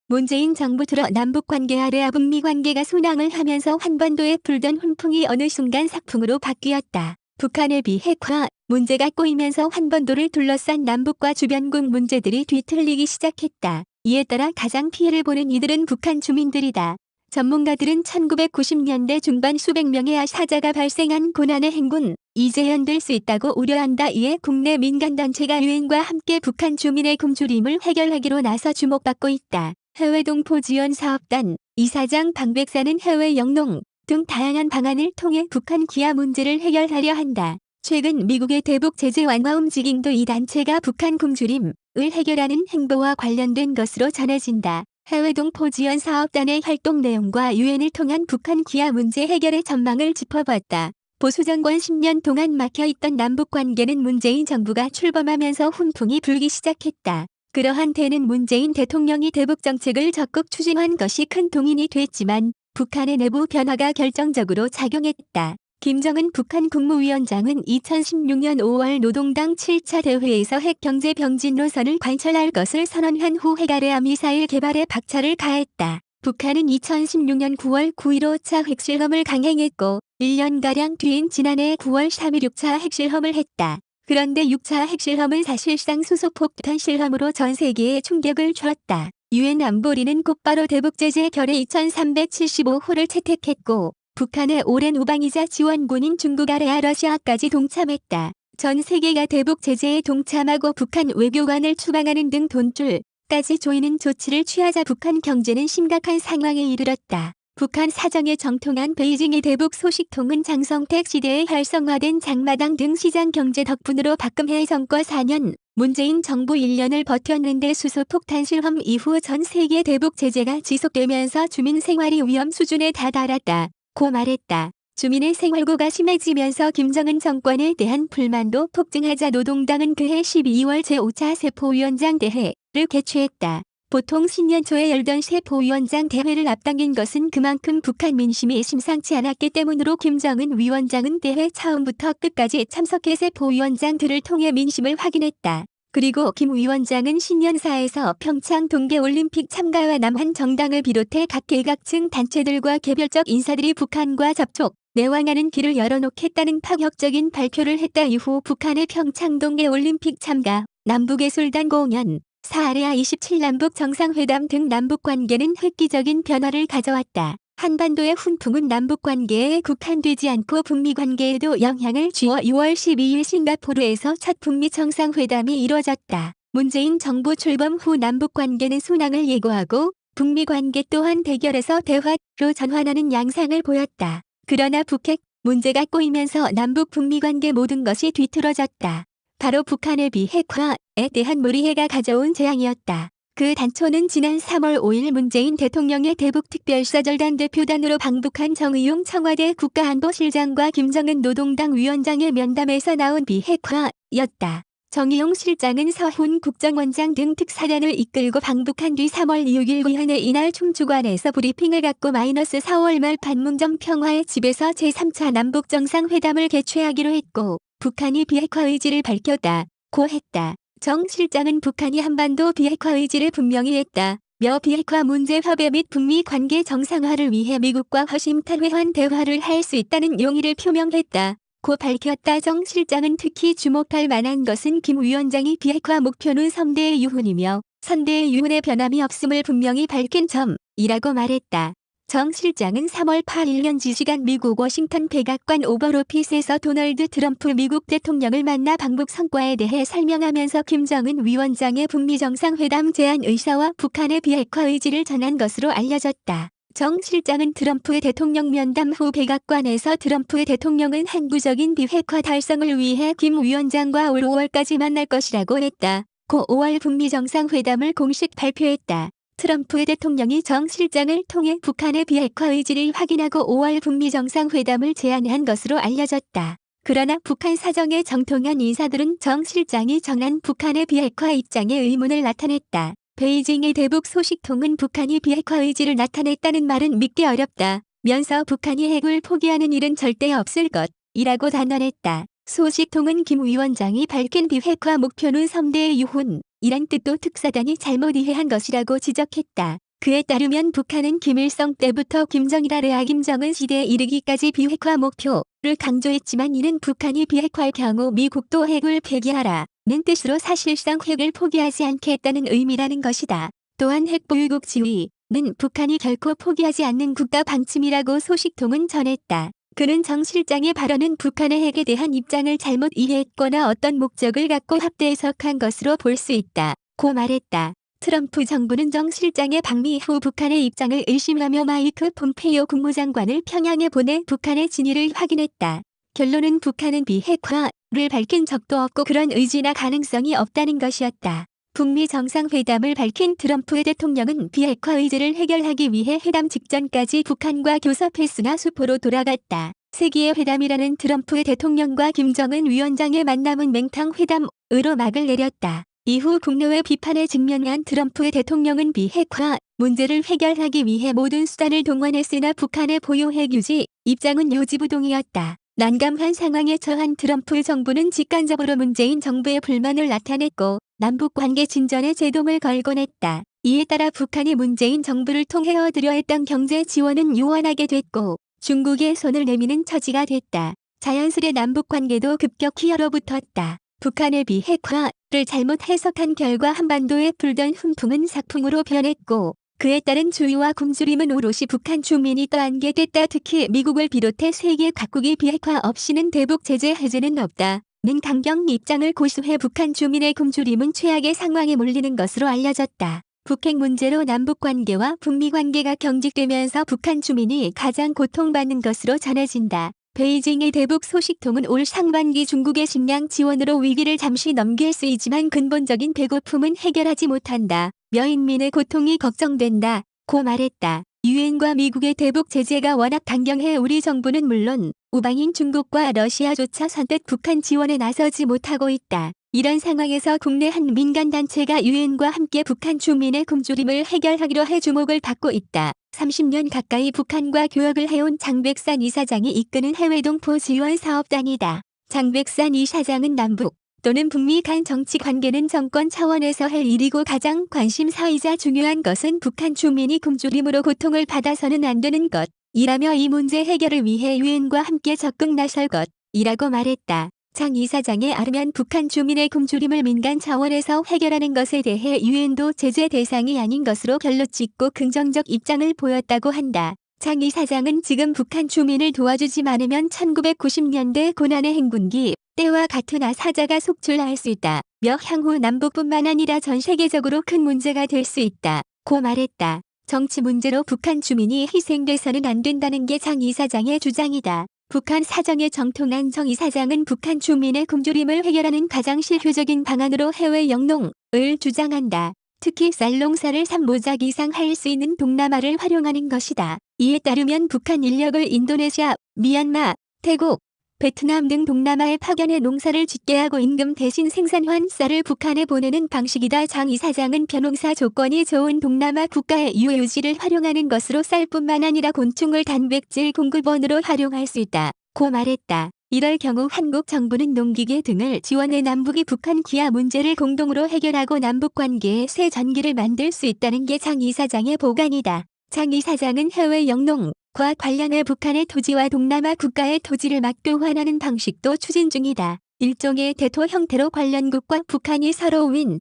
문재인 정부 들어 남북관계 아래와 북미관계가 순항을 하면서 한반도에 불던 훈풍이 어느 순간 sak풍으로 바뀌었다. 북한의 비핵화 문제가 꼬이면서 한반도를 둘러싼 남북과 주변국 문제들이 뒤틀리기 시작했다. 이에 따라 가장 피해를 보는 이들은 북한 주민들이다. 전문가들은 1990년대 중반 수백 명의 사자가 발생한 고난의 행군 이제 연될 수 있다고 우려한다. 이에 국내 민간단체가 유엔과 함께 북한 주민의 굶주림을 해결하기로 나서 주목받고 있다. 해외 동포 지원 사업단, 이사장 방백사는 해외 영농 등 다양한 방안을 통해 북한 귀화 문제를 해결하려 한다. 최근 미국의 대북 제재 완화 움직임도 이 단체가 북한 굶주림을 해결하는 행보와 관련된 것으로 전해진다. 해외 동포 지원 사업단의 활동 내용과 유엔을 통한 북한 귀화 문제 해결의 전망을 짚어봤다. 보수 정권 10년 동안 막혀있던 남북관계는 문재인 정부가 출범하면서 훈풍이 불기 시작했다. 그러한 때는 문재인 대통령이 대북 정책을 적극 추진한 것이 큰 동인이 됐지만 북한의 내부 변화가 결정적으로 작용했다. 김정은 북한 국무위원장은 2016년 5월 노동당 7차 대회에서 핵경제 병진 노선을 관철할 것을 선언한 후 핵아래암 미사일 개발에 박차를 가했다. 북한은 2016년 9월 9일 5차 핵실험을 강행했고 1년가량 뒤인 지난해 9월 3일 6차 핵실험을 했다. 그런데 6차 핵실험은 사실상 수소폭탄 실험으로 전 세계에 충격을 주었다. 유엔 안보리는 곧바로 대북 제재 결의 2375호를 채택했고 북한의 오랜 우방이자 지원군인 중국 아래와 러시아까지 동참했다. 전 세계가 대북 제재에 동참하고 북한 외교관을 추방하는 등 돈줄까지 조이는 조치를 취하자 북한 경제는 심각한 상황에 이르렀다. 북한 사정에 정통한 베이징의 대북 소식통은 장성택 시대에 활성화된 장마당 등 시장 경제 덕분으로 박근혜 정권 4년, 문재인 정부 1년을 버텼는데 수소폭탄 실험 이후 전 세계 대북 제재가 지속되면서 주민 생활이 위험 수준에 다다랐다. 고 말했다. 주민의 생활고가 심해지면서 김정은 정권에 대한 불만도 폭증하자 노동당은 그해 12월 제5차 세포위원장 대회를 개최했다. 보통 신년 초에 열던 세포위원장 대회를 앞당긴 것은 그만큼 북한 민심이 심상치 않았기 때문으로 김정은 위원장은 대회 처음부터 끝까지 참석해 세포위원장들을 통해 민심을 확인했다. 그리고 김 위원장은 신년사에서 평창 동계올림픽 참가와 남한 정당을 비롯해 각 개각층 단체들과 개별적 인사들이 북한과 접촉, 내왕하는 길을 열어놓겠다는 파격적인 발표를 했다. 이후 북한의 평창 동계올림픽 참가, 남북예술단 공연, 사아레아 27 남북 정상회담 등 남북관계는 획기적인 변화를 가져왔다. 한반도의 훈풍은 남북관계에 국한되지 않고 북미관계에도 영향을 주어 6월 12일 싱가포르에서 첫 북미 정상회담이 이뤄졌다. 문재인 정부 출범 후 남북관계는 순항을 예고하고 북미관계 또한 대결에서 대화로 전환하는 양상을 보였다. 그러나 북핵 문제가 꼬이면서 남북 북미관계 모든 것이 뒤틀어졌다. 바로 북한의 비핵화에 대한 무리해가 가져온 재앙이었다. 그 단초는 지난 3월 5일 문재인 대통령의 대북특별사절단 대표단으로 방북한 정의용 청와대 국가안보실장과 김정은 노동당 위원장의 면담에서 나온 비핵화였다. 정의용 실장은 서훈 국정원장 등 특사단을 이끌고 방북한 뒤 3월 6일 위헌의 이날 충주관에서 브리핑을 갖고 -4월 말 판문점 평화의 집에서 제3차 남북정상회담을 개최하기로 했고 북한이 비핵화 의지를 밝혔다고 했다. 정 실장은 북한이 한반도 비핵화 의지를 분명히 했다며 비핵화 문제 협의 및 북미 관계 정상화를 위해 미국과 허심탄회한 대화를 할 수 있다는 용의를 표명했다고 밝혔다. 정 실장은 특히 주목할 만한 것은 김 위원장이 비핵화 목표는 선대의 유훈이며 선대의 유훈에 변함이 없음을 분명히 밝힌 점이라고 말했다. 정 실장은 3월 8일 현지 시간 미국 워싱턴 백악관 오벌 오피스에서 도널드 트럼프 미국 대통령을 만나 방북 성과에 대해 설명하면서 김정은 위원장의 북미 정상회담 제안 의사와 북한의 비핵화 의지를 전한 것으로 알려졌다. 정 실장은 트럼프 대통령 면담 후 백악관에서 트럼프 대통령은 항구적인 비핵화 달성을 위해 김 위원장과 올 5월까지 만날 것이라고 했다. 고 5월 북미 정상회담을 공식 발표했다. 트럼프 대통령이 정 실장을 통해 북한의 비핵화 의지를 확인하고 5월 북미 정상회담을 제안한 것으로 알려졌다. 그러나 북한 사정에 정통한 인사들은 정 실장이 전한 북한의 비핵화 입장에 의문을 나타냈다. 베이징의 대북 소식통은 북한이 비핵화 의지를 나타냈다는 말은 믿기 어렵다면서 북한이 핵을 포기하는 일은 절대 없을 것이라고 단언했다. 소식통은 김 위원장이 밝힌 비핵화 목표는 선대의 유훈 이란 뜻도 특사단이 잘못 이해한 것이라고 지적했다. 그에 따르면 북한은 김일성 때부터 김정일아래아 김정은 시대에 이르기까지 비핵화 목표를 강조했지만 이는 북한이 비핵화의 경우 미국도 핵을 폐기하라는 뜻으로 사실상 핵을 포기하지 않겠다는 의미라는 것이다. 또한 핵보유국 지위는 북한이 결코 포기하지 않는 국가 방침이라고 소식통은 전했다. 그는 정 실장의 발언은 북한의 핵에 대한 입장을 잘못 이해했거나 어떤 목적을 갖고 합대 해석한 것으로 볼 수 있다. 고 말했다. 트럼프 정부는 정 실장의 방미 후 북한의 입장을 의심하며 마이크 폼페이오 국무장관을 평양에 보내 북한의 진위를 확인했다. 결론은 북한은 비핵화를 밝힌 적도 없고 그런 의지나 가능성이 없다는 것이었다. 북미 정상회담을 밝힌 트럼프 대통령은 비핵화 의제를 해결하기 위해 회담 직전까지 북한과 교섭했으나 수포로 돌아갔다. 세기의 회담이라는 트럼프 대통령과 김정은 위원장의 만남은 맹탕 회담으로 막을 내렸다. 이후 국내외 비판에 직면한 트럼프 대통령은 비핵화 문제를 해결하기 위해 모든 수단을 동원했으나 북한의 보유 핵 유지 입장은 요지부동이었다. 난감한 상황에 처한 트럼프 정부는 직간접으로 문재인 정부의 불만을 나타냈고 남북관계 진전에 제동을 걸곤 했다. 이에 따라 북한이 문재인 정부를 통해 얻으려 했던 경제 지원은 요원하게 됐고 중국에 손을 내미는 처지가 됐다. 자연스레 남북관계도 급격히 얼어붙었다. 북한의 비핵화를 잘못 해석한 결과 한반도에 불던 훈풍은 삭풍으로 변했고 그에 따른 주의와 굶주림은 오롯이 북한 주민이 떠안게 됐다. 특히 미국을 비롯해 세계 각국이 비핵화 없이는 대북 제재 해제는 없다는 강경 입장을 고수해 북한 주민의 굶주림은 최악의 상황에 몰리는 것으로 알려졌다. 북핵 문제로 남북관계와 북미관계가 경직되면서 북한 주민이 가장 고통받는 것으로 전해진다. 베이징의 대북 소식통은 올 상반기 중국의 식량 지원으로 위기를 잠시 넘길 수 있지만 근본적인 배고픔은 해결하지 못한다. 인민의 고통이 걱정된다. 고 말했다. 유엔과 미국의 대북 제재가 워낙 강경해 우리 정부는 물론 우방인 중국과 러시아조차 선뜻 북한 지원에 나서지 못하고 있다. 이런 상황에서 국내 한 민간단체가 유엔과 함께 북한 주민의 굶주림을 해결하기로 해 주목을 받고 있다. 30년 가까이 북한과 교역을 해온 장백산 이사장이 이끄는 해외동포 지원 사업단이다. 장백산 이사장은 남북 또는 북미 간 정치 관계는 정권 차원에서 할 일이고 가장 관심사이자 중요한 것은 북한 주민이 굶주림으로 고통을 받아서는 안 되는 것이라며 이 문제 해결을 위해 유엔과 함께 적극 나설 것이라고 말했다. 장 이사장에 따르면 북한 주민의 굶주림을 민간 차원에서 해결하는 것에 대해 유엔도 제재 대상이 아닌 것으로 결론짓고 긍정적 입장을 보였다고 한다. 장 이사장은 지금 북한 주민을 도와주지 않으면 1990년대 고난의 행군기 때와 같은 사자가 속출할 수 있다. 향후 남북뿐만 아니라 전 세계적으로 큰 문제가 될 수 있다. 고 말했다. 정치 문제로 북한 주민이 희생돼서는 안 된다는 게 장 이사장의 주장이다. 북한 사정에 정통한 정 이사장은 북한 주민의 굶주림을 해결하는 가장 실효적인 방안으로 해외 영농을 주장한다. 특히 쌀 농사를 3모작 이상 할 수 있는 동남아를 활용하는 것이다. 이에 따르면 북한 인력을 인도네시아, 미얀마, 태국, 베트남 등 동남아에 파견해 농사를 짓게 하고 임금 대신 생산한 쌀을 북한에 보내는 방식이다. 장 이사장은 벼농사 조건이 좋은 동남아 국가의 유해유지를 활용하는 것으로 쌀뿐만 아니라 곤충을 단백질 공급원으로 활용할 수 있다. 고 말했다. 이럴 경우 한국 정부는 농기계 등을 지원해 남북이 북한 기아 문제를 공동으로 해결하고 남북관계에 새 전기를 만들 수 있다는 게 장 이사장의 보관이다. 장 이사장은 해외 영농과 관련해 북한의 토지와 동남아 국가의 토지를 맞교환하는 방식도 추진 중이다. 일종의 대토 형태로 관련국과 북한이 서로 윈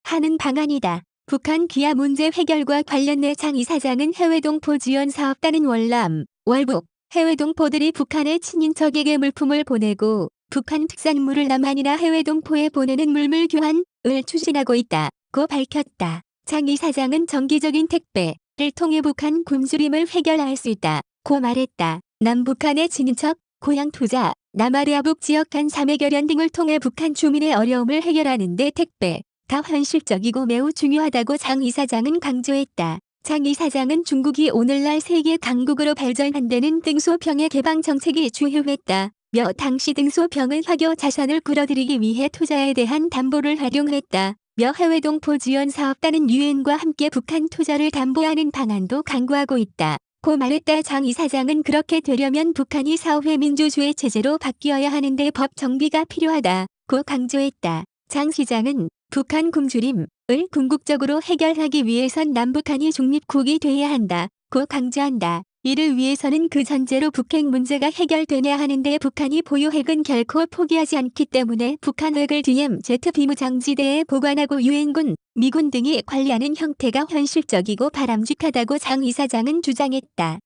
하는 방안이다. 북한 기아 문제 해결과 관련해 장 이사장은 해외동포 지원 사업단은 월남, 월북, 해외동포들이 북한의 친인척에게 물품을 보내고 북한 특산물을 남한이나 해외동포에 보내는 물물 교환을 추진하고 있다고 밝혔다. 장 이사장은 정기적인 택배를 통해 북한 굶주림을 해결할 수 있다고 말했다. 남북한의 친인척, 고향 투자, 남아래아북 지역 간 자매결연 등을 통해 북한 주민의 어려움을 해결하는 데 택배가 현실적이고 매우 중요하다고 장 이사장은 강조했다. 장 이사장은 중국이 오늘날 세계 강국으로 발전한 데는 등소평의 개방 정책이 주요했다며 당시 등소평은 화교 자산을 끌어들이기 위해 투자에 대한 담보를 활용했다며 해외동포 지원 사업단은 유엔과 함께 북한 투자를 담보하는 방안도 강구하고 있다고 말했다. 장 이사장은 그렇게 되려면 북한이 사회민주주의 체제로 바뀌어야 하는데 법 정비가 필요하다고 강조했다. 장 시장은 북한 굶주림 궁극적으로 해결하기 위해선 남북한이 중립국이 돼야 한다고 강조한다. 이를 위해서는 그 전제로 북핵 문제가 해결되어야 하는데 북한이 보유 핵은 결코 포기하지 않기 때문에 북한 핵을 DMZ 비무장지대에 보관하고 유엔군, 미군 등이 관리하는 형태가 현실적이고 바람직하다고 장 이사장은 주장했다.